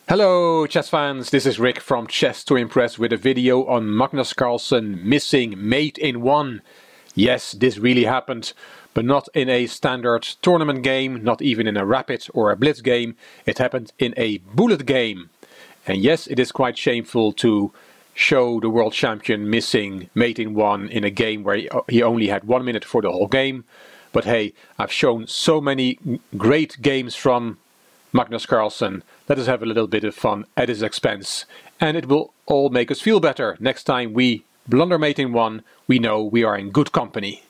Hello chess fans, this is Rick from Chess to Impress with a video on Magnus Carlsen missing mate in one. Yes, this really happened, but not in a standard tournament game, not even in a rapid or a blitz game. It happened in a bullet game. And yes, it is quite shameful to show the world champion missing mate in one in a game where he only had 1 minute for the whole game. But hey, I've shown so many great games from Magnus Carlsen. Let us have a little bit of fun at his expense, and it will all make us feel better. Next time we blunder mate in one, we know we are in good company.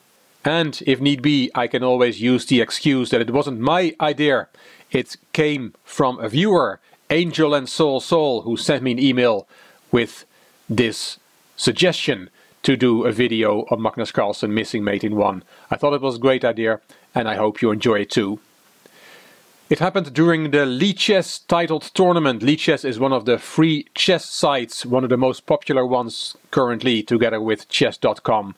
And if need be, I can always use the excuse that it wasn't my idea. It came from a viewer, Angel and Soul, who sent me an email with this suggestion to do a video on Magnus Carlsen missing mate in one. I thought it was a great idea, and I hope you enjoy it too. It happened during the Lichess Titled Tournament. Lichess is one of the free chess sites, one of the most popular ones currently, together with chess.com.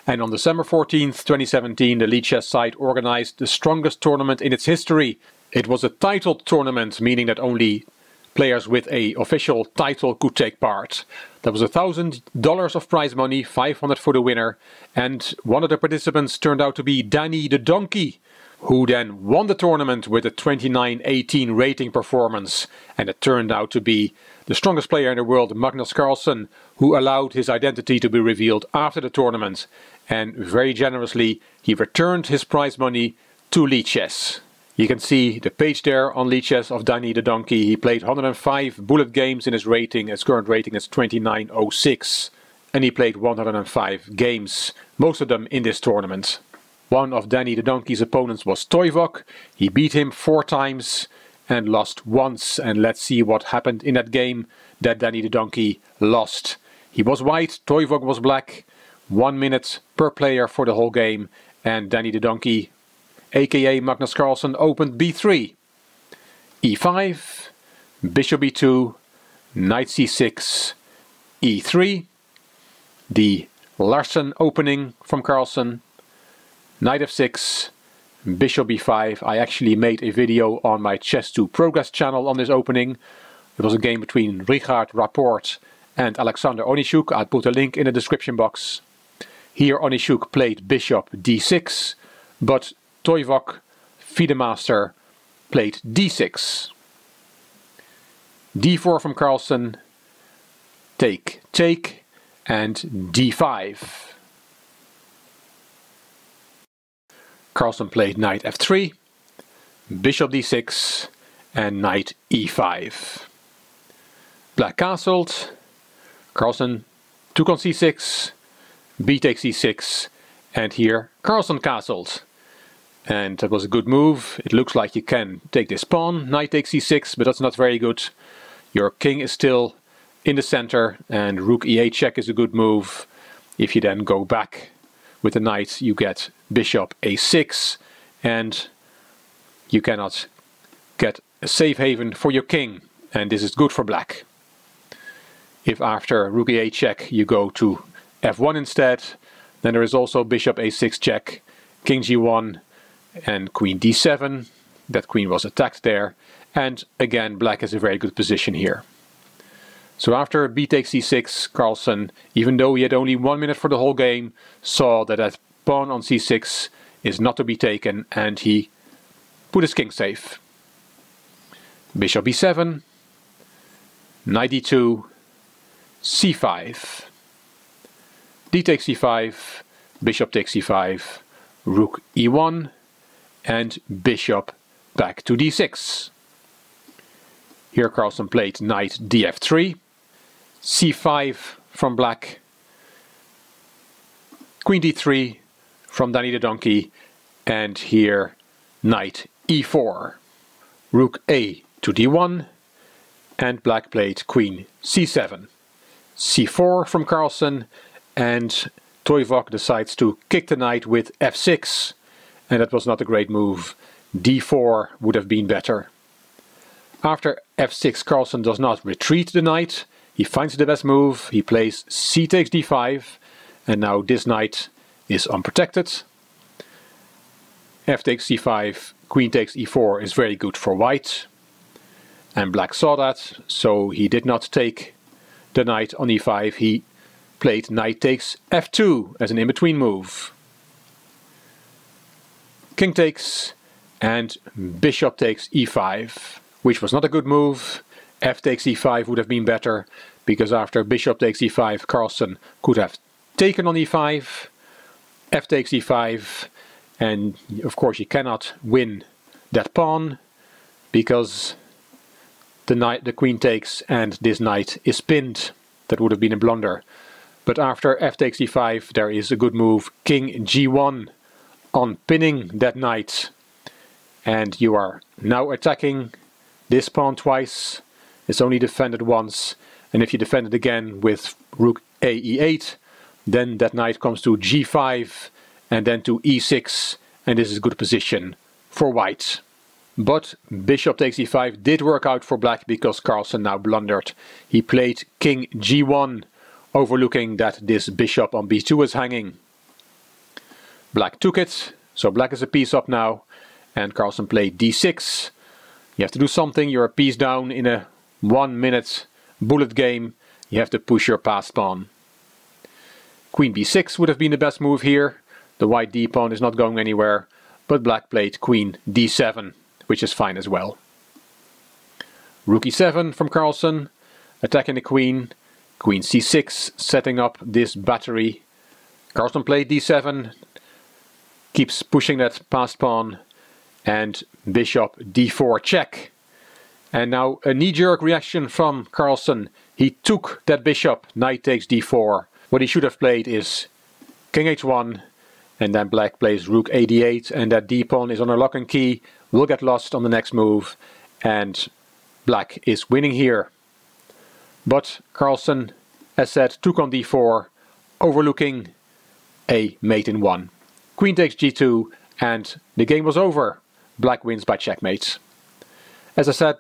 And on December 14th, 2017, the Lichess site organized the strongest tournament in its history. It was a titled tournament, meaning that only players with an official title could take part. There was $1,000 of prize money, $500 for the winner, and one of the participants turned out to be Danny the Donkey, who then won the tournament with a 29-18 rating performance. And it turned out to be the strongest player in the world, Magnus Carlsen, who allowed his identity to be revealed after the tournament. And very generously, he returned his prize money to Lichess. You can see the page there on Lichess of Danny the Donkey. He played 105 bullet games in his rating. His current rating is 29.06. And he played 105 games, most of them in this tournament. One of Danny the Donkey's opponents was Toivok. He beat him 4 times and lost once. And let's see what happened in that game that Danny the Donkey lost. He was white, Toivok was black. 1 minute per player for the whole game. And Danny the Donkey, aka Magnus Carlsen, opened b3. e5, bishop e2, knight c6, e3. The Larsen opening from Carlsen. Knight f6, bishop b5. I actually made a video on my Chess2 Progress channel on this opening. It was a game between Richard Rapport and Alexander Onyshuk. I'll put a link in the description box. Here Onyshuk played bishop d6, but Toivok, FIDE master, played d6. d4 from Carlsen, take, take, and d5. Carlsen played knight f3, bishop d6, and knight e5. Black castled, Carlsen took on c6, b takes c6, and here Carlsen castled. And that was a good move. It looks like you can take this pawn, knight takes c6, but that's not very good. Your king is still in the center, and rook e8 check is a good move. If you then go back with the knight, you get bishop a6, and you cannot get a safe haven for your king, and this is good for black. If after rook e8 check you go to f1 instead, then there is also bishop a6 check, king g1, and queen d7. That queen was attacked there, and again black is a very good position here. So after b takes c6, Carlsen, even though he had only 1 minute for the whole game, saw that that pawn on c6 is not to be taken, and he put his king safe. Bishop b7, knight d2, c5, d takes c5, bishop takes c5, rook e1, and bishop back to d6. Here Carlsen played knight df3, c5 from black, queen d3 from Danny the Donkey, and here knight e4, rook a to d1, and black played queen c7, c4 from Carlsen, and Toivok decides to kick the knight with f6, and that was not a great move. d4 would have been better. After f6, Carlsen does not retreat the knight. He finds the best move. He plays c takes d5, and now this knight is unprotected. f takes c5, queen takes e4 is very good for white. And black saw that, so he did not take the knight on e5. He played knight takes f2 as an in-between move. King takes and bishop takes e5, which was not a good move. F takes e5 would have been better, because after bishop takes e5, Carlsen could have taken on e5, f takes e5, and of course you cannot win that pawn because the queen takes and this knight is pinned. That would have been a blunder. But after f takes e5 there is a good move, king g1, on pinning that knight. And you are now attacking this pawn twice. It's only defended once, and if you defend it again with rook a e8, then that knight comes to g5 and then to e6, and this is a good position for white. But bishop takes e5 did work out for black because Carlsen now blundered. He played king g1, overlooking that this bishop on b2 is hanging. Black took it, so black is a piece up now, and Carlsen played d6. You have to do something, you're a piece down in a 1 minute bullet game. You have to push your passed pawn. Queen b6 would have been the best move here. The white d pawn is not going anywhere, but black played queen d7, which is fine as well. Rook e7 from Carlsen, attacking the queen. Queen c6, setting up this battery. Carlsen played d7, keeps pushing that passed pawn, and bishop d4 check. And now a knee-jerk reaction from Carlsen. He took that bishop, knight takes d4. What he should have played is king h1, and then black plays rook a d8, and that d-pawn is on a lock and key, will get lost on the next move, and black is winning here. But Carlsen, as said, took on d4, overlooking a mate in 1. Queen takes g2, and the game was over. Black wins by checkmate. As I said,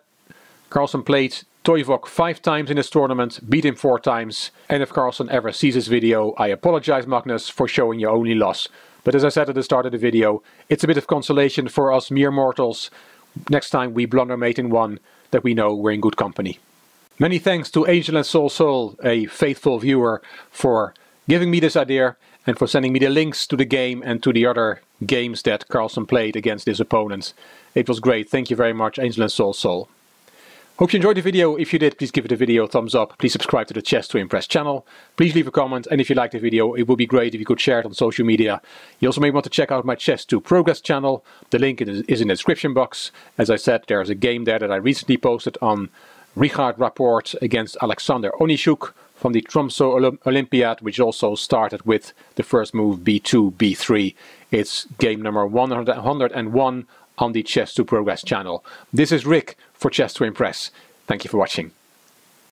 Carlsen played Toivok 5 times in this tournament, beat him 4 times, and if Carlsen ever sees this video, I apologize, Magnus, for showing your only loss. But as I said at the start of the video, it's a bit of consolation for us mere mortals. Next time we blunder mate in 1, that we know we're in good company. Many thanks to Angel and Soul, a faithful viewer, for giving me this idea and for sending me the links to the game and to the other games that Carlsen played against his opponents. It was great. Thank you very much, Angel and Soul. Hope you enjoyed the video. If you did, please give the video a thumbs up. Please subscribe to the Chess to Impress channel. Please leave a comment, and if you liked the video, it would be great if you could share it on social media. You also may want to check out my Chess to Progress channel. The link is in the description box. As I said, there's a game there that I recently posted on Richard Rapport against Alexander Onishuk from the Tromsø Olympiad, which also started with the first move b2, b3. It's game number 101 on the Chess to Progress channel. This is Rick for Chess to Impress. Thank you for watching.